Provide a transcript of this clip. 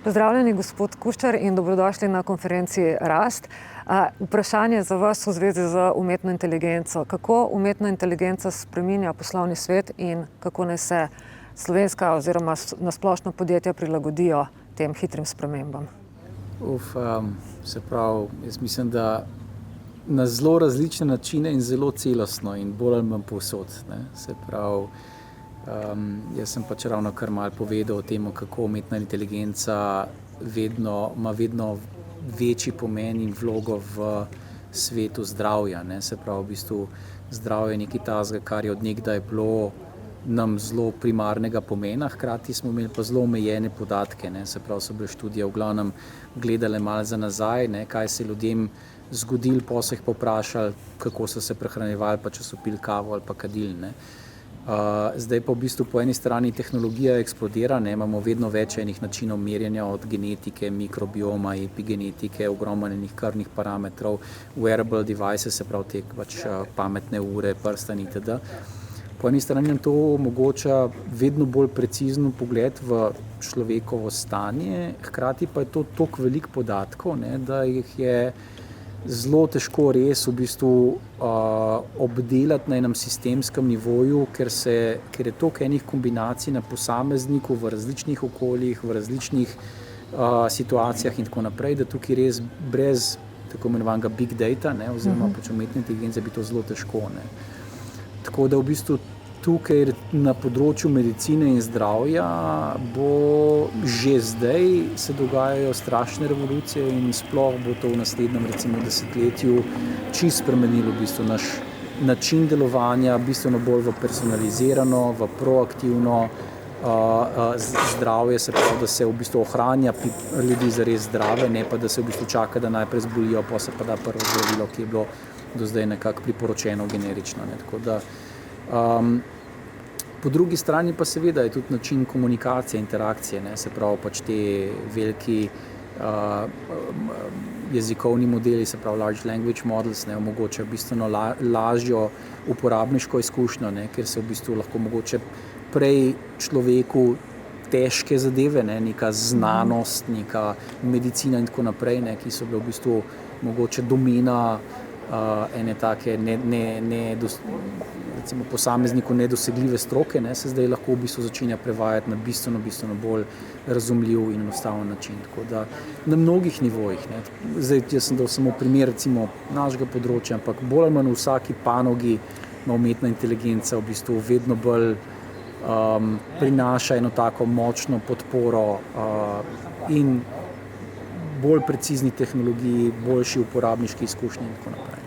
Pozdravljeni, gospod Kuščar, in dobrodošli na konferenci Rast. Vprašanje za vas v zvezi z umetno inteligenco. Kako umetna inteligenca spreminja poslovni svet in kako naj se slovenska oziroma na splošno podjetja prilagodijo tem hitrim spremembam? Se pravi, jaz mislim, da na zelo različne načine in zelo celostno in bolj ali manj povsod. Se pravi, jaz sem pač ravno kar malo povedal o tem, kako umetna inteligenca ima vedno večji pomen in vlogo v svetu zdravja. Se pravi, v bistvu zdravje je nekaj takega, kar je od nekdaj bilo nam zelo primarnega pomena, hkrati smo imeli pa zelo omejene podatke. Se pravi, so bile študije v glavnem gledale malo za nazaj, kaj se je ljudem zgodilo, pa so jih povprašali, kako so se prehranjevali, pa če so pili kavo ali pa kadili. Zdaj pa v bistvu po eni strani tehnologija eksplodira, imamo vedno več enih načinov merjenja, od genetike, mikrobioma, epigenetike, ogromno enih krvnih parametrov, wearable devices, se pravi te pač pametne ure, prstani itd. Po eni strani nam to omogoča vedno bolj precizen pogled v človekovo stanje, hkrati pa je to toliko veliko podatkov, da jih je zelo težko res v bistvu obdelati na enem sistemskem nivoju, ker je toliko enih kombinacij na posamezniku v različnih okoljih, v različnih situacijah in tako naprej, da tukaj res brez tako imenovanega big data, oziroma pač umetne inteligence bi to zelo težko. Tako da v bistvu tukaj na področju medicine in zdravja bo že zdaj se dogajajo strašne revolucije in sploh bo to v naslednjem recimo desetletju čisto spremenilo v bistvu naš način delovanja, bistveno bolj v personalizirano, v proaktivno zdravje, se pravi, da se v bistvu ohranja ljudi zares zdrave, ne pa da se v bistvu čaka, da najprej zbolijo, pa se pa da prvo zdravilo, ki je bilo do zdaj nekako priporočeno generično. Tako da po drugi strani pa seveda je tudi način komunikacije, interakcije, se pravi pač te veliki jezikovni modeli, se pravi large language models, omogočajo bistveno lažjo uporabniško izkušnjo, ker se v bistvu lahko mogoče prej človeku težke zadeve, neka znanost, neka medicina in tako naprej, ki so bile v bistvu mogoče domena ene take recimo posamezniku nedosegljive stroke, se zdaj lahko v bistvu začenja prevajati na bistveno bolj razumljiv in enostaven način. Tako da na mnogih nivojih. Zdaj jaz sem dal samo primer recimo našega področja, ampak bolj ali manj v vsaki panogi ima umetna inteligenca v bistvu vedno bolj prinaša eno tako močno podporo in bolj precizni tehnologiji, boljši uporabniški izkušnji in tako naprej.